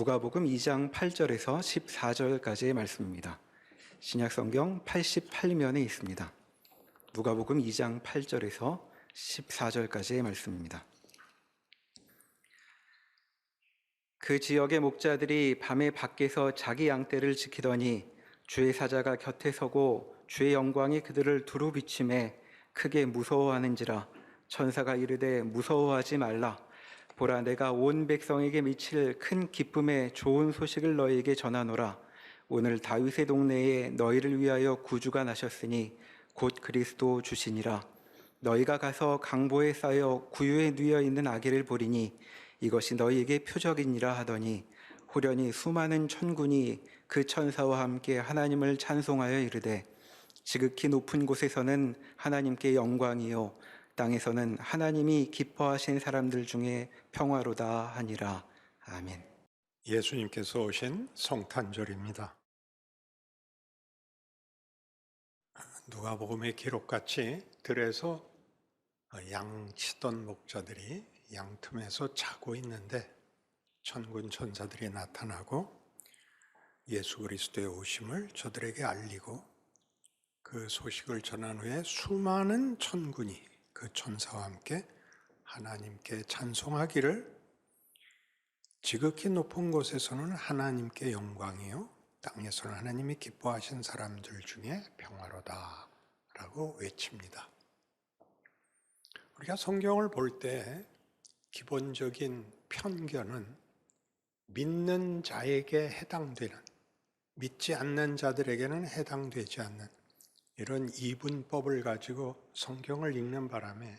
누가복음 2장 8절에서 14절까지의 말씀입니다. 신약성경 88면에 있습니다. 누가복음 2장 8절에서 14절까지의 말씀입니다. 그 지역의 목자들이 밤에 밖에서 자기 양떼를 지키더니 주의 사자가 곁에 서고 주의 영광이 그들을 두루 비침에 크게 무서워하는지라. 천사가 이르되 무서워하지 말라. 보라, 내가 온 백성에게 미칠 큰 기쁨의 좋은 소식을 너희에게 전하노라. 오늘 다윗의 동네에 너희를 위하여 구주가 나셨으니 곧 그리스도 주시니라. 너희가 가서 강보에 쌓여 구유에 누워 있는 아기를 보리니 이것이 너희에게 표적이니라 하더니 후련히 수많은 천군이 그 천사와 함께 하나님을 찬송하여 이르되 지극히 높은 곳에서는 하나님께 영광이요 땅에서는 하나님이 기뻐하신 사람들 중에 평화로다 하니라. 아멘. 예수님께서 오신 성탄절입니다. 누가복음의 기록같이 들에서 양 치던 목자들이 양 틈에서 자고 있는데 천군 천사들이 나타나고 예수 그리스도의 오심을 저들에게 알리고 그 소식을 전한 후에 수많은 천군이 그 천사와 함께 하나님께 찬송하기를 지극히 높은 곳에서는 하나님께 영광이요 땅에서는 하나님이 기뻐하신 사람들 중에 평화로다 라고 외칩니다. 우리가 성경을 볼 때 기본적인 편견은 믿는 자에게 해당되는, 믿지 않는 자들에게는 해당되지 않는 이런 이분법을 가지고 성경을 읽는 바람에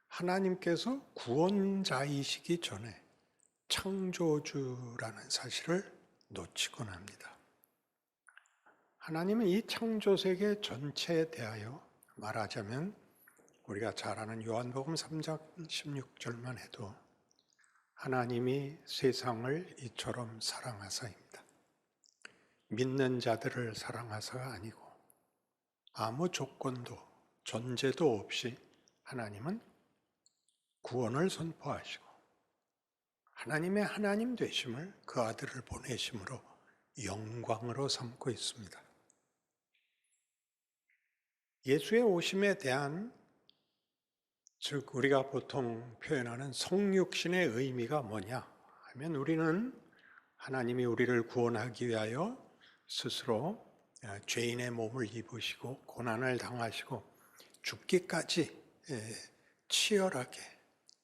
하나님께서 구원자이시기 전에 창조주라는 사실을 놓치곤 합니다. 하나님은 이 창조세계 전체에 대하여 말하자면 우리가 잘 아는 요한복음 3장 16절만 해도 하나님이 세상을 이처럼 사랑하사입니다. 믿는 자들을 사랑하사가 아니고 아무 조건도 전제도 없이 하나님은 구원을 선포하시고 하나님의 하나님 되심을 그 아들을 보내심으로 영광으로 삼고 있습니다. 예수의 오심에 대한, 즉 우리가 보통 표현하는 성육신의 의미가 뭐냐 하면 우리는 하나님이 우리를 구원하기 위하여 스스로 죄인의 몸을 입으시고 고난을 당하시고 죽기까지 치열하게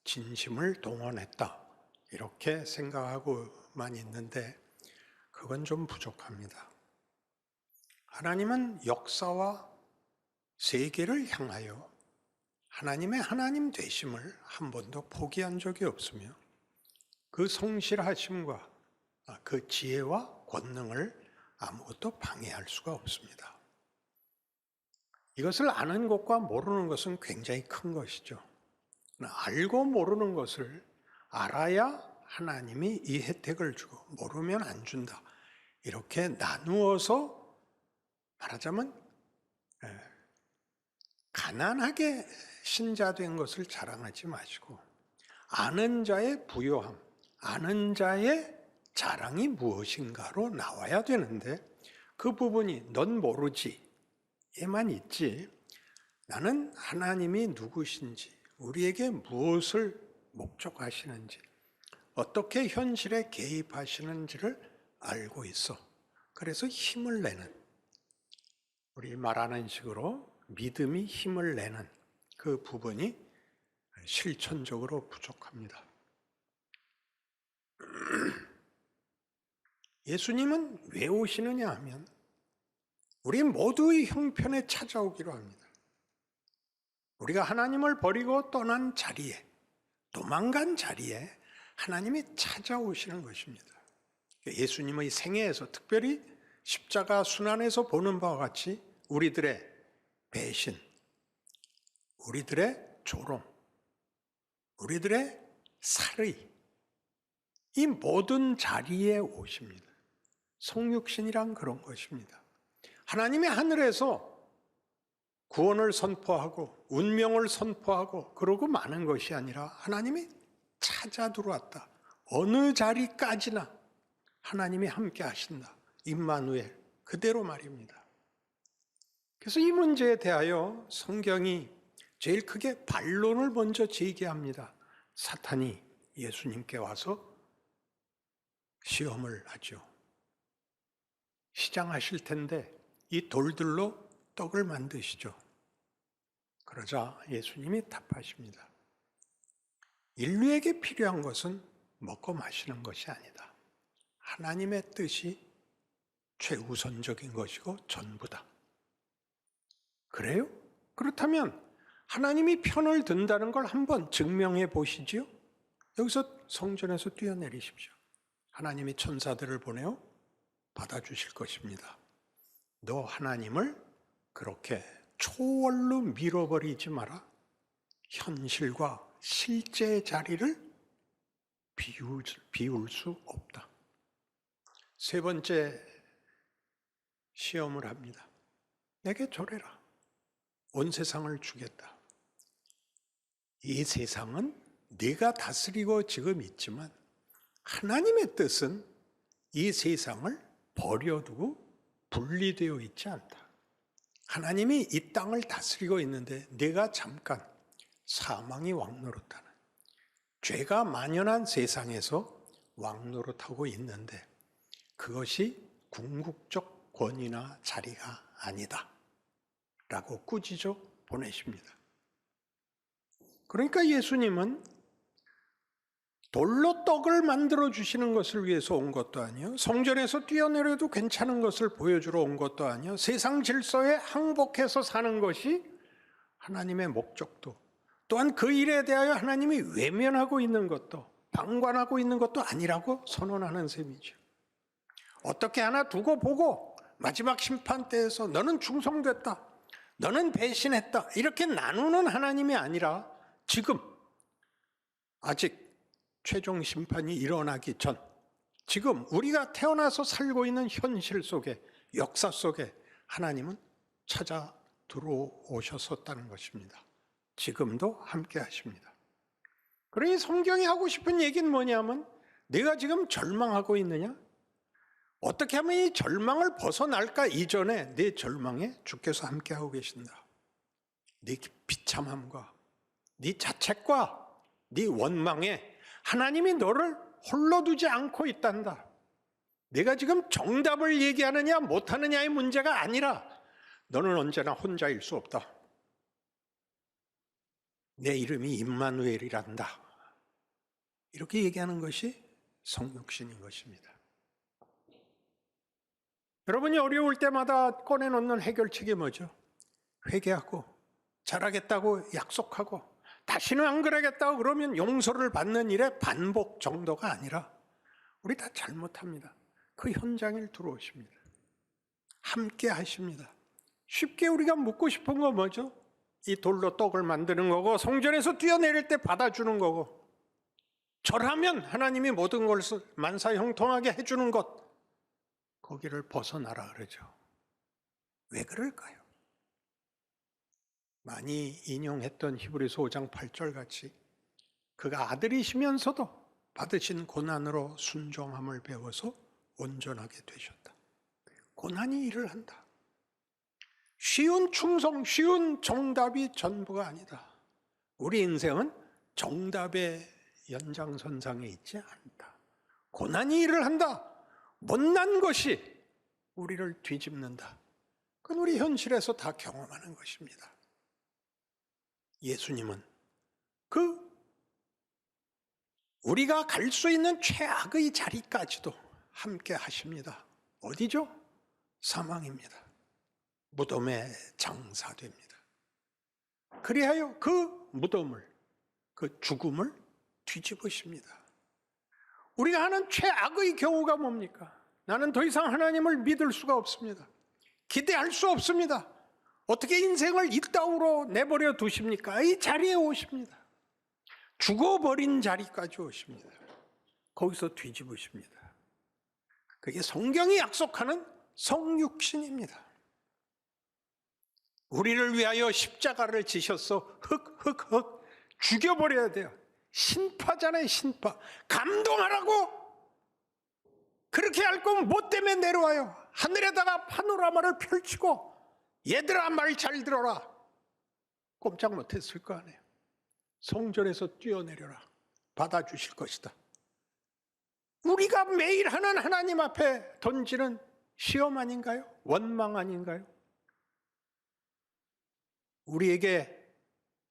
진심을 동원했다 이렇게 생각하고만 있는데 그건 좀 부족합니다. 하나님은 역사와 세계를 향하여 하나님의 하나님 되심을 한 번도 포기한 적이 없으며 그 성실하심과 그 지혜와 권능을 아무것도 방해할 수가 없습니다. 이것을 아는 것과 모르는 것은 굉장히 큰 것이죠. 알고 모르는 것을 알아야 하나님이 이 혜택을 주고 모르면 안 준다. 이렇게 나누어서 말하자면 가난하게 신자된 것을 자랑하지 마시고 아는 자의 부요함, 아는 자의 자랑이 무엇인가로 나와야 되는데 그 부분이 넌 모르지 에만 있지 나는 하나님이 누구신지 우리에게 무엇을 목적하시는지 어떻게 현실에 개입하시는지를 알고 있어. 그래서 힘을 내는, 우리 말하는 식으로 믿음이 힘을 내는 그 부분이 실천적으로 부족합니다. 예수님은 왜 오시느냐 하면 우리 모두의 형편에 찾아오기로 합니다. 우리가 하나님을 버리고 떠난 자리에, 도망간 자리에 하나님이 찾아오시는 것입니다. 예수님의 생애에서 특별히 십자가 순환에서 보는 바와 같이 우리들의 배신, 우리들의 조롱, 우리들의 살의 이 모든 자리에 오십니다. 성육신이란 그런 것입니다. 하나님이 하늘에서 구원을 선포하고 운명을 선포하고 그러고 마는 것이 아니라 하나님이 찾아 들어왔다. 어느 자리까지나 하나님이 함께 하신다. 임마누엘, 그대로 말입니다. 그래서 이 문제에 대하여 성경이 제일 크게 반론을 먼저 제기합니다. 사탄이 예수님께 와서 시험을 하죠. 시장하실 텐데 이 돌들로 떡을 만드시죠. 그러자 예수님이 답하십니다. 인류에게 필요한 것은 먹고 마시는 것이 아니다. 하나님의 뜻이 최우선적인 것이고 전부다. 그래요? 그렇다면 하나님이 편을 든다는 걸 한번 증명해 보시지요? 여기서 성전에서 뛰어내리십시오. 하나님이 천사들을 보내어 받아주실 것입니다. 너 하나님을 그렇게 초월로 밀어버리지 마라. 현실과 실제의 자리를 비울 수 없다. 세 번째 시험을 합니다. 내게 절해라. 온 세상을 주겠다. 이 세상은 네가 다스리고 지금 있지만 하나님의 뜻은 이 세상을 버려두고 분리되어 있지 않다. 하나님이 이 땅을 다스리고 있는데 네가 잠깐 사망이 왕노릇하는, 죄가 만연한 세상에서 왕노릇하고 있는데 그것이 궁극적 권위나 자리가 아니다 라고 꾸짖어 보내십니다. 그러니까 예수님은 돌로 떡을 만들어 주시는 것을 위해서 온 것도 아니요, 성전에서 뛰어내려도 괜찮은 것을 보여주러 온 것도 아니요, 세상 질서에 항복해서 사는 것이 하나님의 목적도, 또한 그 일에 대하여 하나님이 외면하고 있는 것도, 방관하고 있는 것도 아니라고 선언하는 셈이죠. 어떻게 하나 두고 보고 마지막 심판 때에서 너는 충성됐다, 너는 배신했다, 이렇게 나누는 하나님이 아니라 지금 아직 최종 심판이 일어나기 전, 지금 우리가 태어나서 살고 있는 현실 속에, 역사 속에 하나님은 찾아 들어오셨었다는 것입니다. 지금도 함께 하십니다. 그러니 성경이 하고 싶은 얘기는 뭐냐면, 내가 지금 절망하고 있느냐? 어떻게 하면 이 절망을 벗어날까 이전에 내 절망에 주께서 함께하고 계신다. 네 비참함과 네 자책과 네 원망에 하나님이 너를 홀로 두지 않고 있단다. 내가 지금 정답을 얘기하느냐 못하느냐의 문제가 아니라 너는 언제나 혼자일 수 없다. 내 이름이 임마누엘이란다. 이렇게 얘기하는 것이 성육신인 것입니다. 여러분이 어려울 때마다 꺼내놓는 해결책이 뭐죠? 회개하고 잘하겠다고 약속하고 다시는 안 그러겠다고 그러면 용서를 받는 일의 반복 정도가 아니라 우리 다 잘못합니다. 그 현장에 들어오십니다. 함께 하십니다. 쉽게 우리가 묻고 싶은 건 뭐죠? 이 돌로 떡을 만드는 거고 성전에서 뛰어내릴 때 받아주는 거고 절하면 하나님이 모든 것을 만사형통하게 해주는 것, 거기를 벗어나라 그러죠. 왜 그럴까요? 많이 인용했던 히브리서 5장 8절 같이 그가 아들이시면서도 받으신 고난으로 순종함을 배워서 온전하게 되셨다. 고난이 일을 한다. 쉬운 충성, 쉬운 정답이 전부가 아니다. 우리 인생은 정답의 연장선상에 있지 않다. 고난이 일을 한다. 못난 것이 우리를 뒤집는다. 그건 우리 현실에서 다 경험하는 것입니다. 예수님은 우리가 갈 수 있는 최악의 자리까지도 함께 하십니다. 어디죠? 사망입니다. 무덤에 장사됩니다. 그리하여 그 무덤을, 그 죽음을 뒤집으십니다. 우리가 하는 최악의 경우가 뭡니까? 나는 더 이상 하나님을 믿을 수가 없습니다. 기대할 수 없습니다. 어떻게 인생을 이따위로 내버려 두십니까? 이 자리에 오십니다. 죽어버린 자리까지 오십니다. 거기서 뒤집으십니다. 그게 성경이 약속하는 성육신입니다. 우리를 위하여 십자가를 지셔서 흑 죽여버려야 돼요. 신파잖아요, 신파. 감동하라고. 그렇게 할 거면 뭐 때문에 내려와요? 하늘에다가 파노라마를 펼치고 얘들아 말 잘 들어라. 꼼짝 못했을 거 아니에요. 성전에서 뛰어내려라. 받아주실 것이다. 우리가 매일 하는 하나님 앞에 던지는 시험 아닌가요? 원망 아닌가요? 우리에게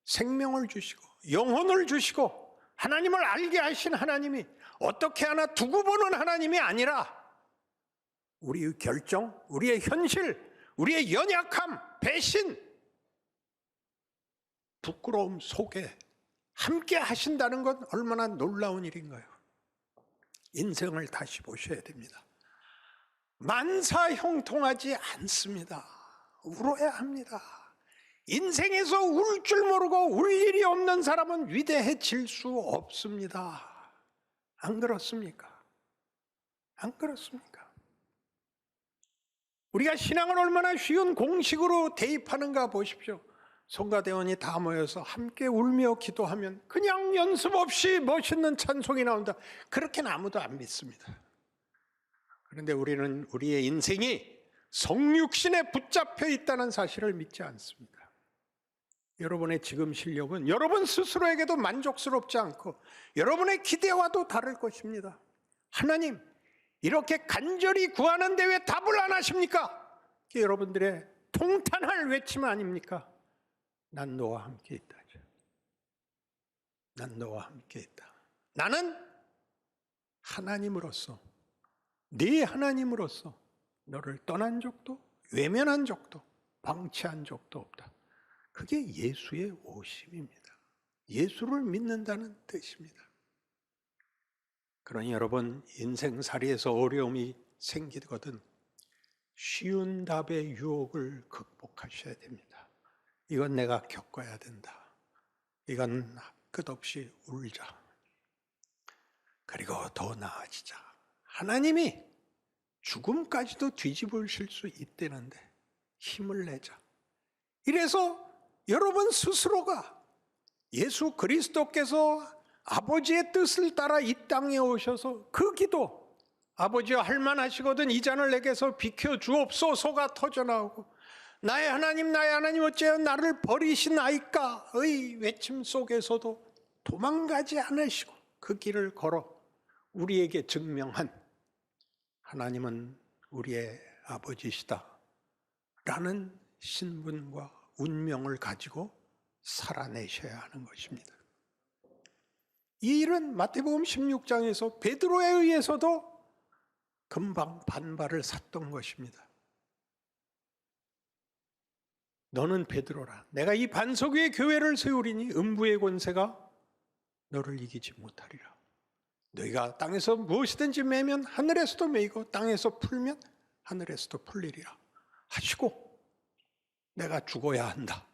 생명을 주시고 영혼을 주시고 하나님을 알게 하신 하나님이 어떻게 하나 두고 보는 하나님이 아니라 우리의 결정, 우리의 현실, 우리의 연약함, 배신, 부끄러움 속에 함께 하신다는 건 얼마나 놀라운 일인가요? 인생을 다시 보셔야 됩니다. 만사형통하지 않습니다. 울어야 합니다. 인생에서 울 줄 모르고 울 일이 없는 사람은 위대해질 수 없습니다. 안 그렇습니까? 안 그렇습니까? 우리가 신앙을 얼마나 쉬운 공식으로 대입하는가 보십시오. 성가대원이 다 모여서 함께 울며 기도하면 그냥 연습 없이 멋있는 찬송이 나온다. 그렇게는 아무도 안 믿습니다. 그런데 우리는 우리의 인생이 성육신에 붙잡혀 있다는 사실을 믿지 않습니다. 여러분의 지금 실력은 여러분 스스로에게도 만족스럽지 않고 여러분의 기대와도 다를 것입니다. 하나님, 이렇게 간절히 구하는데 왜 답을 안 하십니까? 그게 여러분들의 통탄할 외침 아닙니까? 난 너와 함께 있다. 난 너와 함께 있다. 나는 하나님으로서, 네 하나님으로서 너를 떠난 적도 외면한 적도 방치한 적도 없다. 그게 예수의 오심입니다. 예수를 믿는다는 뜻입니다. 그러니 여러분, 인생살이에서 어려움이 생기거든 쉬운 답의 유혹을 극복하셔야 됩니다. 이건 내가 겪어야 된다. 이건 끝없이 울자. 그리고 더 나아지자. 하나님이 죽음까지도 뒤집으실 수 있다는데 힘을 내자. 이래서 여러분 스스로가 예수 그리스도께서 아버지의 뜻을 따라 이 땅에 오셔서 그 기도, 아버지여 할만하시거든 이 잔을 내게서 비켜주옵소서가 터져나오고 나의 하나님 어찌하여 나를 버리시나이까의 외침 속에서도 도망가지 않으시고 그 길을 걸어 우리에게 증명한 하나님은 우리의 아버지시다 라는 신분과 운명을 가지고 살아내셔야 하는 것입니다. 이 일은 마태복음 16장에서 베드로에 의해서도 금방 반발을 샀던 것입니다. 너는 베드로라. 내가 이 반석 위에 교회를 세우리니 음부의 권세가 너를 이기지 못하리라. 너희가 땅에서 무엇이든지 매면 하늘에서도 매이고 땅에서 풀면 하늘에서도 풀리리라 하시고 내가 죽어야 한다.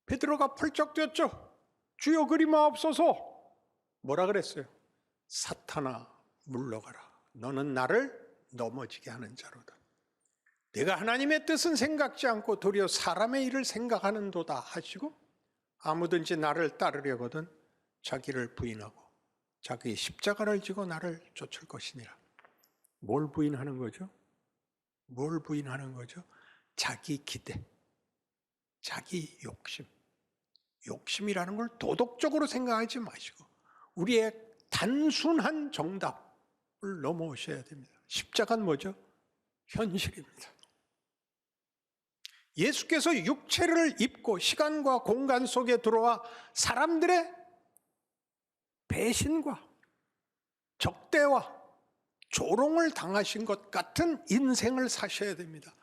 베드로가 펄쩍 뛰었죠. 주여 그리 마옵소서. 뭐라 그랬어요? 사탄아 물러가라. 너는 나를 넘어지게 하는 자로다. 내가 하나님의 뜻은 생각지 않고 도리어 사람의 일을 생각하는도다 하시고 아무든지 나를 따르려거든 자기를 부인하고 자기의 십자가를 지고 나를 쫓을 것이니라. 뭘 부인하는 거죠? 뭘 부인하는 거죠? 자기 기대, 자기 욕심. 욕심이라는 걸 도덕적으로 생각하지 마시고 우리의 단순한 정답을 넘어오셔야 됩니다. 십자가는 뭐죠? 현실입니다. 예수께서 육체를 입고 시간과 공간 속에 들어와 사람들의 배신과 적대와 조롱을 당하신 것 같은 인생을 사셔야 됩니다.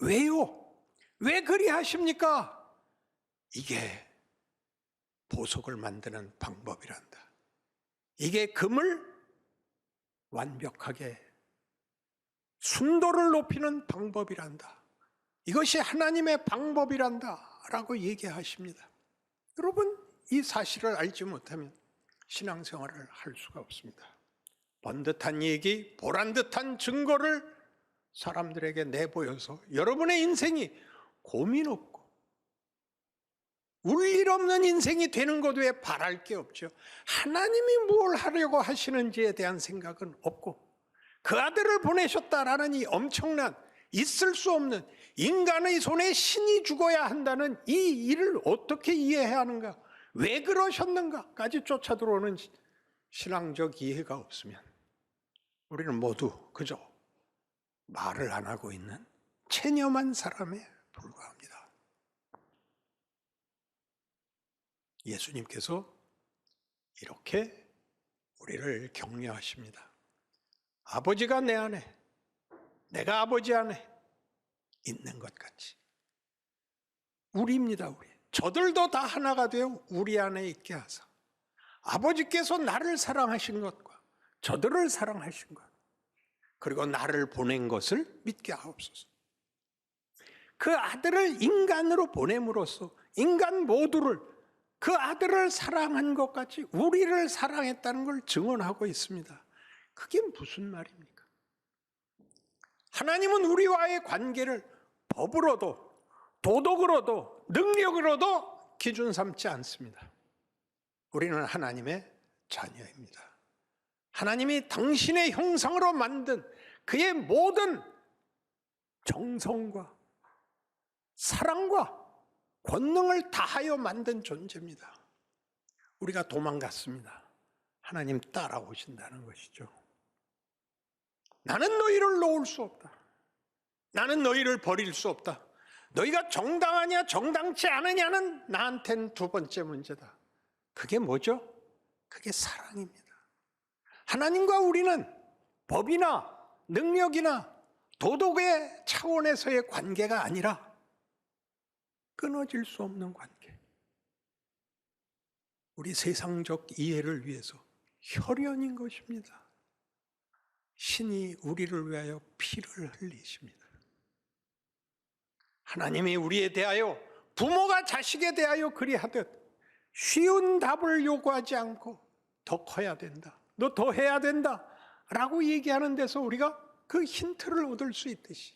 왜요? 왜 그리 하십니까? 이게 보석을 만드는 방법이란다. 이게 금을 완벽하게 순도를 높이는 방법이란다. 이것이 하나님의 방법이란다 라고 얘기하십니다. 여러분, 이 사실을 알지 못하면 신앙생활을 할 수가 없습니다. 번듯한 얘기, 보란듯한 증거를 사람들에게 내보여서 여러분의 인생이 고민 없고 울 일 없는 인생이 되는 것 외에 바랄 게 없죠. 하나님이 뭘 하려고 하시는지에 대한 생각은 없고, 그 아들을 보내셨다라는 이 엄청난, 있을 수 없는, 인간의 손에 신이 죽어야 한다는 이 일을 어떻게 이해해야 하는가, 왜 그러셨는가까지 쫓아 들어오는 신앙적 이해가 없으면 우리는 모두 그저 말을 안 하고 있는 체념한 사람에 불과합니다. 예수님께서 이렇게 우리를 격려하십니다. 아버지가 내 안에, 내가 아버지 안에 있는 것 같이. 우리입니다, 우리. 저들도 다 하나가 되어 우리 안에 있게 하사 아버지께서 나를 사랑하신 것과 저들을 사랑하신 것, 그리고 나를 보낸 것을 믿게 하옵소서. 그 아들을 인간으로 보냄으로써 인간 모두를 그 아들을 사랑한 것 같이 우리를 사랑했다는 걸 증언하고 있습니다. 그게 무슨 말입니까? 하나님은 우리와의 관계를 법으로도 도덕으로도 능력으로도 기준 삼지 않습니다. 우리는 하나님의 자녀입니다. 하나님이 당신의 형상으로 만든 그의 모든 정성과 사랑과 권능을 다하여 만든 존재입니다. 우리가 도망갔습니다. 하나님 따라오신다는 것이죠. 나는 너희를 놓을 수 없다. 나는 너희를 버릴 수 없다. 너희가 정당하냐 정당치 않으냐는 나한텐 두 번째 문제다. 그게 뭐죠? 그게 사랑입니다. 하나님과 우리는 법이나 능력이나 도덕의 차원에서의 관계가 아니라 끊어질 수 없는 관계. 우리 세상적 이해를 위해서 혈연인 것입니다. 신이 우리를 위하여 피를 흘리십니다. 하나님이 우리에 대하여, 부모가 자식에 대하여 그리하듯 쉬운 답을 요구하지 않고 더 커야 된다, 너 더 해야 된다 라고 얘기하는 데서 우리가 그 힌트를 얻을 수 있듯이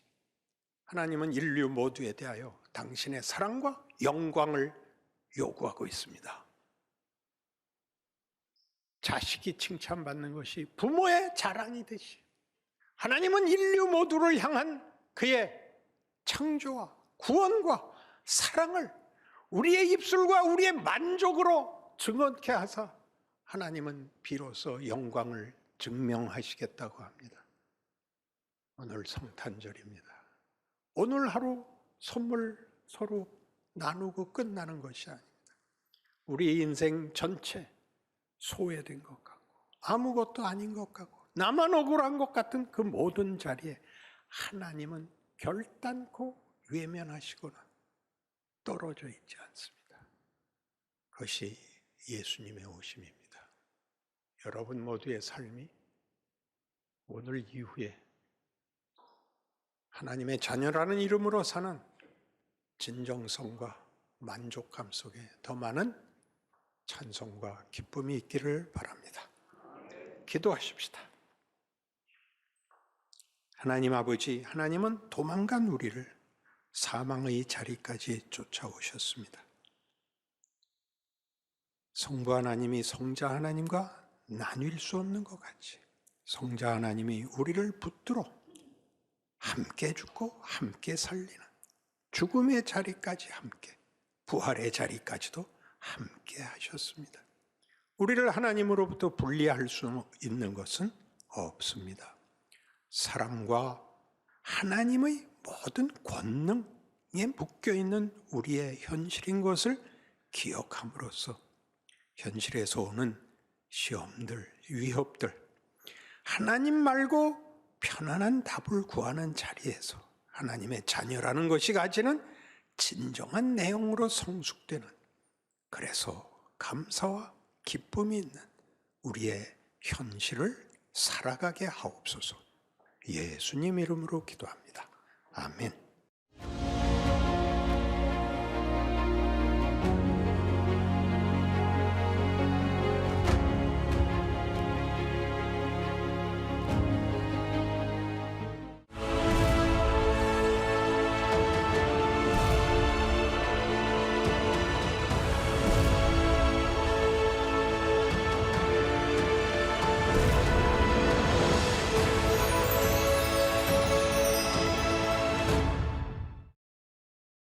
하나님은 인류 모두에 대하여 당신의 사랑과 영광을 요구하고 있습니다. 자식이 칭찬받는 것이 부모의 자랑이듯이 하나님은 인류 모두를 향한 그의 창조와 구원과 사랑을 우리의 입술과 우리의 만족으로 증언케 하사 하나님은 비로소 영광을 증명하시겠다고 합니다. 오늘 성탄절입니다. 오늘 하루 선물 서로 나누고 끝나는 것이 아닙니다. 우리 인생 전체 소외된 것 같고 아무것도 아닌 것 같고 나만 억울한 것 같은 그 모든 자리에 하나님은 결단코 외면하시거나 떨어져 있지 않습니다. 그것이 예수님의 오심입니다. 여러분 모두의 삶이 오늘 이후에 하나님의 자녀라는 이름으로 사는 진정성과 만족감 속에 더 많은 찬송과 기쁨이 있기를 바랍니다. 기도하십시다. 하나님 아버지, 하나님은 도망간 우리를 사망의 자리까지 쫓아오셨습니다. 성부 하나님이 성자 하나님과 나뉠 수 없는 것 같이 성자 하나님이 우리를 붙들어 함께 죽고 함께 살리는 죽음의 자리까지 함께, 부활의 자리까지도 함께 하셨습니다. 우리를 하나님으로부터 분리할 수 있는 것은 없습니다. 사랑과 하나님의 모든 권능에 묶여있는 우리의 현실인 것을 기억함으로써 현실에서 오는 시험들, 위협들, 하나님 말고 편안한 답을 구하는 자리에서 하나님의 자녀라는 것이 가지는 진정한 내용으로 성숙되는, 그래서 감사와 기쁨이 있는 우리의 현실을 살아가게 하옵소서. 예수님 이름으로 기도합니다. 아멘.